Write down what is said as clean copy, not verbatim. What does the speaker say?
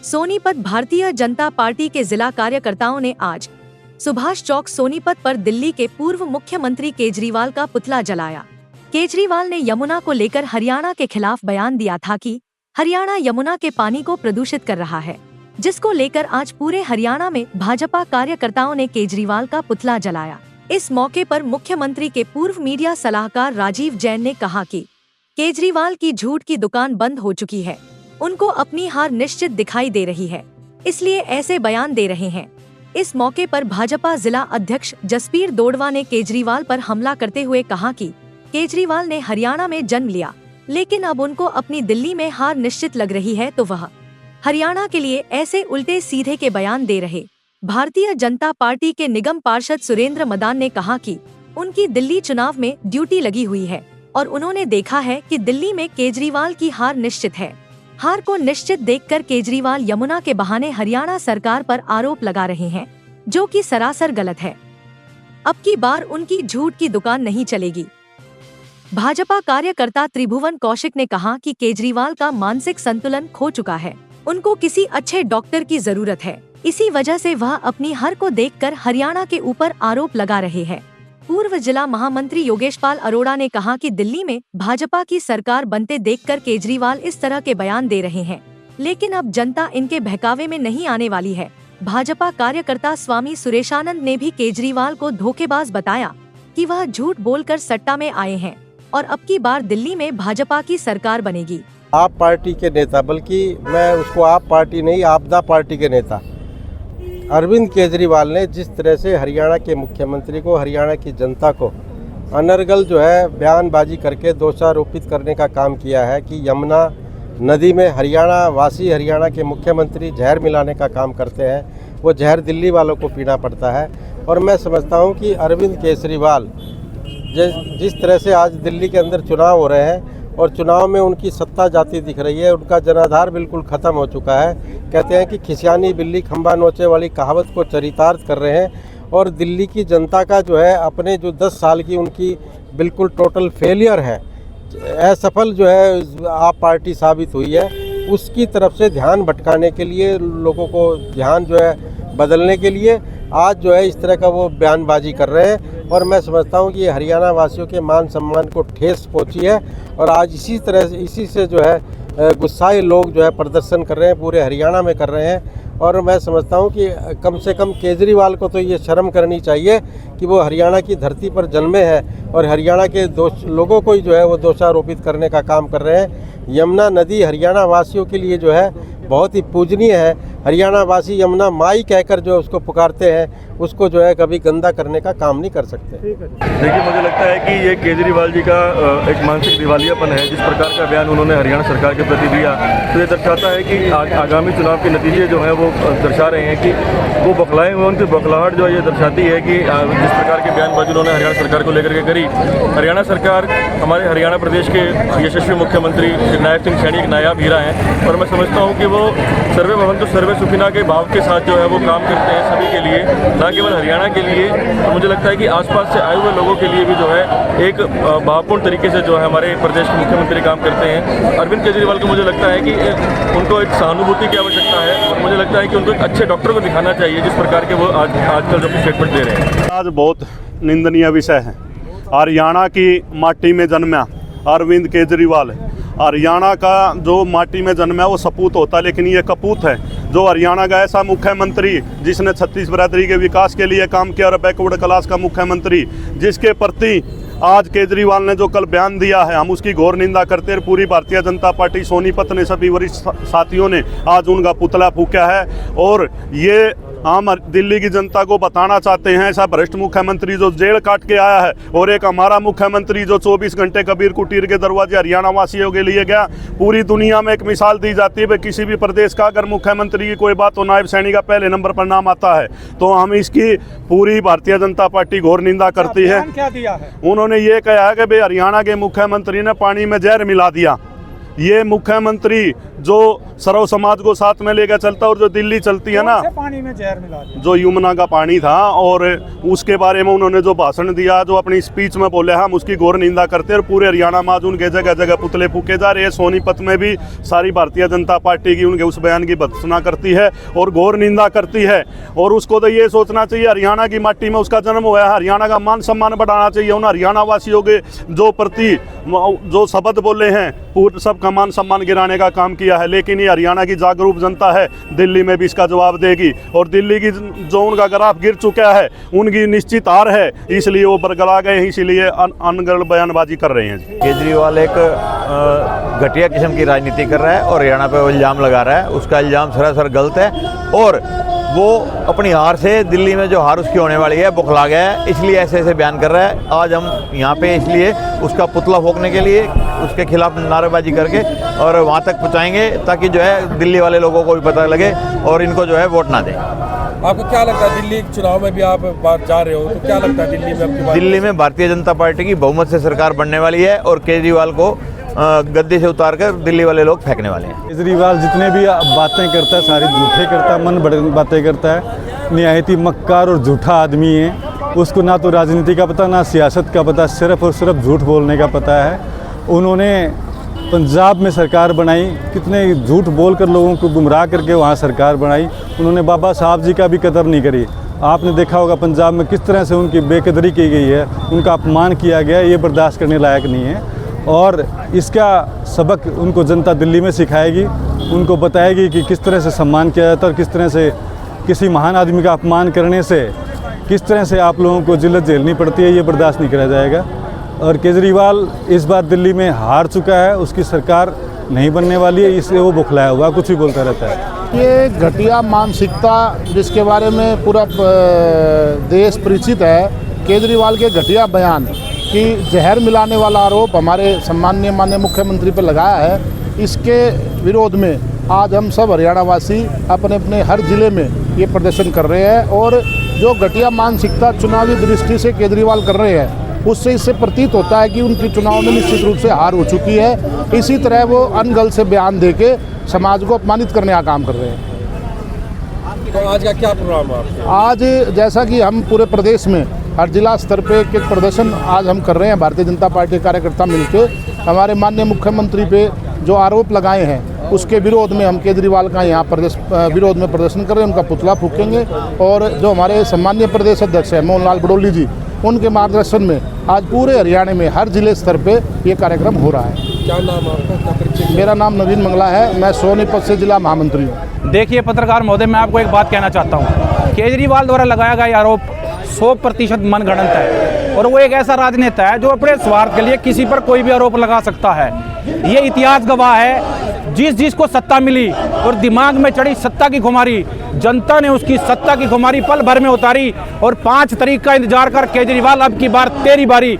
Sonipat Bharatiya Janata party के जिला कार्यकर्ताओं ने आज सुभाष चौक सोनीपत पर दिल्ली के पूर्व मुख्यमंत्री केजरीवाल का पुतला जलाया। केजरीवाल ने यमुना को लेकर हरियाणा के खिलाफ बयान दिया था कि हरियाणा यमुना के पानी को प्रदूषित कर रहा है, जिसको लेकर आज पूरे हरियाणा में भाजपा कार्यकर्ताओं ने केजरीवाल का पुतला जलाया। इस मौके पर मुख्यमंत्री के पूर्व मीडिया सलाहकार राजीव जैन ने कहा कि केजरीवाल की झूठ की दुकान बंद हो चुकी है, उनको अपनी हार निश्चित दिखाई दे रही है, इसलिए ऐसे बयान दे रहे हैं। इस मौके पर भाजपा जिला अध्यक्ष जसबीर दोड़वा ने केजरीवाल पर हमला करते हुए कहा कि केजरीवाल ने हरियाणा में जन्म लिया, लेकिन अब उनको अपनी दिल्ली में हार निश्चित लग रही है, तो वह हरियाणा के लिए ऐसे उल्टे सीधे के बयान दे रहे। भारतीय जनता पार्टी के निगम पार्षद सुरेंद्र मदान ने कहा कि उनकी दिल्ली चुनाव में ड्यूटी लगी हुई है और उन्होंने देखा है कि दिल्ली में केजरीवाल की हार निश्चित है। हार को निश्चित देखकर केजरीवाल यमुना के बहाने हरियाणा सरकार पर आरोप लगा रहे हैं, जो कि सरासर गलत है। अब की बार उनकी झूठ की दुकान नहीं चलेगी। भाजपा कार्यकर्ता त्रिभुवन कौशिक ने कहा कि केजरीवाल का मानसिक संतुलन खो चुका है, उनको किसी अच्छे डॉक्टर की जरूरत है, इसी वजह से वह अपनी हार को देखकर हरियाणा के ऊपर आरोप लगा रहे हैं। पूर्व जिला महामंत्री योगेशपाल अरोड़ा ने कहा कि दिल्ली में भाजपा की सरकार बनते देखकर केजरीवाल इस तरह के बयान दे रहे हैं, लेकिन अब जनता इनके बहकावे में नहीं आने वाली है। भाजपा कार्यकर्ता स्वामी सुरेशानंद ने भी केजरीवाल को धोखेबाज बताया कि वह झूठ बोलकर सट्टा में आए हैं और अब की बार दिल्ली में भाजपा की सरकार बनेगी। आप पार्टी के नेता, बल्कि मैं उसको आप पार्टी नहीं आपदा पार्टी के नेता अरविंद केजरीवाल ने जिस तरह से हरियाणा के मुख्यमंत्री को, हरियाणा की जनता को अनर्गल जो है बयानबाजी करके दोषारोपित करने का काम किया है कि यमुना नदी में हरियाणा वासी, हरियाणा के मुख्यमंत्री जहर मिलाने का काम करते हैं, वो जहर दिल्ली वालों को पीना पड़ता है। और मैं समझता हूँ कि अरविंद केजरीवाल जिस तरह से आज दिल्ली के अंदर चुनाव हो रहे हैं और चुनाव में उनकी सत्ता जाती दिख रही है, उनका जनाधार बिल्कुल ख़त्म हो चुका है। कहते हैं कि खिसियानी बिल्ली खंबा नोचे वाली कहावत को चरितार्थ कर रहे हैं और दिल्ली की जनता का जो है अपने जो 10 साल की उनकी बिल्कुल टोटल फेलियर है, असफल जो है आप पार्टी साबित हुई है, उसकी तरफ से ध्यान भटकाने के लिए, लोगों को ध्यान जो है बदलने के लिए आज जो है इस तरह का वो बयानबाजी कर रहे हैं। और मैं समझता हूँ कि ये हरियाणा वासियों के मान सम्मान को ठेस पहुँची है और आज इसी से जो है गुस्साए लोग जो है प्रदर्शन कर रहे हैं, पूरे हरियाणा में कर रहे हैं। और मैं समझता हूँ कि कम से कम केजरीवाल को तो ये शर्म करनी चाहिए कि वो हरियाणा की धरती पर जन्मे हैं और हरियाणा के लोगों को ही जो है वो दोषारोपित करने का काम कर रहे हैं। यमुना नदी हरियाणा वासियों के लिए जो है बहुत ही पूजनीय है। हरियाणा वासी यमुना माई कहकर जो उसको पुकारते हैं, उसको जो है कभी गंदा करने का काम नहीं कर सकते। देखिए, मुझे लगता है कि ये केजरीवाल जी का एक मानसिक दिवालियापन है। जिस प्रकार का बयान उन्होंने हरियाणा सरकार के प्रति दिया, तो ये दर्शाता है कि आगामी चुनाव के नतीजे जो हैं वो दर्शा रहे हैं कि वो बौखलाए हुए, उनकी बौखलाहट जो है ये दर्शाती है कि जिस प्रकार के बयानबाजी उन्होंने हरियाणा सरकार को लेकर के करी। हरियाणा सरकार, हमारे हरियाणा प्रदेश के यशस्वी मुख्यमंत्री नायब सिंह सैनी एक नायाब हीरा हैं और मैं समझता हूँ कि वो सर्वे भवन्तु सर्वे सुखिना के भाव के साथ जो है वो काम करते हैं सभी के लिए, ना केवल हरियाणा के लिए। और मुझे लगता है कि आसपास से आए हुए लोगों के लिए भी जो है एक भावपूर्ण तरीके से जो है हमारे प्रदेश के मुख्यमंत्री काम करते हैं। अरविंद केजरीवाल को मुझे लगता है कि उनको एक सहानुभूति की आवश्यकता है और मुझे लगता है कि उनको एक अच्छे डॉक्टर को दिखाना चाहिए, जिस प्रकार के वो आजकल जो स्टेटमेंट दे रहे हैं। आज बहुत निंदनीय विषय है। हरियाणा की माटी में जन्मा अरविंद केजरीवाल, हरियाणा का जो माटी में जन्मा है वो सपूत होता है, लेकिन ये कपूत है। जो हरियाणा का ऐसा मुख्यमंत्री जिसने 36 बिरादरी के विकास के लिए काम किया और बैकवर्ड क्लास का मुख्यमंत्री, जिसके प्रति आज केजरीवाल ने जो कल बयान दिया है, हम उसकी घोर निंदा करते हैं। पूरी भारतीय जनता पार्टी सोनीपत ने सभी वरिष्ठ साथियों ने आज उनका पुतला फूंका है और ये हम दिल्ली की जनता को बताना चाहते हैं, ऐसा भ्रष्ट मुख्यमंत्री जो जेल काट के आया है और एक हमारा मुख्यमंत्री जो 24 घंटे कबीर कुटीर के दरवाजे हरियाणा वासियों के लिए गया। पूरी दुनिया में एक मिसाल दी जाती है, किसी भी प्रदेश का अगर मुख्यमंत्री की कोई बात तो नायब सैनी का पहले नंबर पर नाम आता है। तो हम इसकी पूरी भारतीय जनता पार्टी घोर निंदा करती है। क्या दिया है? उन्होंने ये कहा है कि भाई हरियाणा के मुख्यमंत्री ने पानी में जहर मिला दिया ये मुख्यमंत्री जो सर्व समाज को साथ में लेकर चलता है, और जो दिल्ली चलती है ना, पानी में जहर मिला दिया। जो यमुना का पानी था, और उसके बारे में उन्होंने जो भाषण दिया, जो अपनी स्पीच में बोले, हम उसकी घोर निंदा करते हैं। और पूरे हरियाणा में आज उनके जगह जगह पुतले फूके जा रहे हैं। सोनीपत में भी सारी भारतीय जनता पार्टी की उनके उस बयान की भत्सना करती है और घोर निंदा करती है। और उसको तो ये सोचना चाहिए, हरियाणा की माटी में उसका जन्म हुआ है, हरियाणा का मान सम्मान बढ़ाना चाहिए। उन हरियाणा वासियों के जो प्रति जो शब्द बोले हैं, पूर्ण सबका मान सम्मान गिराने का काम किया है। लेकिन ये हरियाणा की जागरूक जनता है, दिल्ली में भी इसका जवाब देगी। और दिल्ली की जो उनका ग्राफ गिर चुका है, उनकी निश्चित हार है, इसलिए वो बरगला गए हैं, इसीलिए अनगढ़ बयानबाजी कर रहे हैं। केजरीवाल एक घटिया किस्म की राजनीति कर रहा है और हरियाणा पे इल्ज़ाम लगा रहा है। उसका इल्ज़ाम सरासर गलत है और वो अपनी हार से, दिल्ली में जो हार उसकी होने वाली है, बुखला गया है, इसलिए ऐसे ऐसे बयान कर रहा है। आज हम यहाँ पे इसलिए उसका पुतला फूंकने के लिए उसके खिलाफ नारेबाजी करके और वहाँ तक पहुँचाएंगे, ताकि जो है दिल्ली वाले लोगों को भी पता लगे और इनको जो है वोट ना दें। आपको क्या लगता है, दिल्ली चुनाव में भी आप जा रहे हो, तो क्या लगता है दिल्ली में भारतीय जनता पार्टी की बहुमत से सरकार बनने वाली है और केजरीवाल को गद्दी से उतारकर दिल्ली वाले लोग फेंकने वाले हैं। केजरीवाल जितने भी बातें करता है सारी झूठे करता है, मन बढ़ बातें करता है। निहायती मक्कार और झूठा आदमी है। उसको ना तो राजनीति का पता, ना सियासत का पता, सिर्फ और सिर्फ झूठ बोलने का पता है। उन्होंने पंजाब में सरकार बनाई, कितने झूठ बोलकर लोगों को गुमराह करके वहाँ सरकार बनाई। उन्होंने बाबा साहब जी का भी कदर नहीं करी। आपने देखा होगा पंजाब में किस तरह से उनकी बेकदरी की गई है, उनका अपमान किया गया, ये बर्दाश्त करने लायक नहीं है। और इसका सबक उनको जनता दिल्ली में सिखाएगी, उनको बताएगी कि किस तरह से सम्मान किया जाता है और किस तरह से किसी महान आदमी का अपमान करने से किस तरह से आप लोगों को जिल्लत झेलनी पड़ती है, ये बर्दाश्त नहीं करा जाएगा। और केजरीवाल इस बार दिल्ली में हार चुका है, उसकी सरकार नहीं बनने वाली है, इसलिए वो बुखलाया हुआ कुछ भी बोलता रहता है। ये घटिया मानसिकता जिसके बारे में पूरा देश परिचित है, केजरीवाल के घटिया बयान कि जहर मिलाने वाला आरोप हमारे सम्माननीय माननीय मुख्यमंत्री पर लगाया है, इसके विरोध में आज हम सब हरियाणा वासी अपने अपने हर ज़िले में ये प्रदर्शन कर रहे हैं। और जो घटिया मानसिकता चुनावी दृष्टि से केजरीवाल कर रहे हैं, उससे इससे प्रतीत होता है कि उनकी चुनाव में निश्चित रूप से हार हो चुकी है। इसी तरह वो अनगल से बयान देके समाज को अपमानित करने का काम कर रहे हैं। तो आज का क्या प्रोग्राम है? आज जैसा कि हम पूरे प्रदेश में हर जिला स्तर पे एक प्रदर्शन आज हम कर रहे हैं, भारतीय जनता पार्टी के कार्यकर्ता मिलकर हमारे माननीय मुख्यमंत्री पे जो आरोप लगाए हैं उसके विरोध में हम केजरीवाल का यहाँ विरोध में प्रदर्शन कर रहे हैं, उनका पुतला फूकेंगे। और जो हमारे सम्मानीय प्रदेश अध्यक्ष हैं मोहन लाल बड़ौली जी, उनके मार्गदर्शन में आज पूरे हरियाणा में हर जिले स्तर पे ये कार्यक्रम हो रहा है। क्या नाम आपका? मेरा नाम नवीन मंगला है, मैं सोनीपत से जिला महामंत्री हूँ। देखिए पत्रकार महोदय, मैं आपको एक बात कहना चाहता हूँ। केजरीवाल द्वारा लगाया गया आरोप 100% मनगढ़ंत है और वो एक ऐसा राजनेता है जो अपने स्वार्थ के लिए किसी पर कोई भी आरोप लगा सकता है। ये इतिहास गवाह है, जिसको सत्ता मिली और दिमाग में चढ़ी सत्ता की खुमारी, जनता ने उसकी सत्ता की खुमारी पल भर में उतारी और 5 तारीख का इंतजार कर केजरीवाल अब की बार तेरी बारी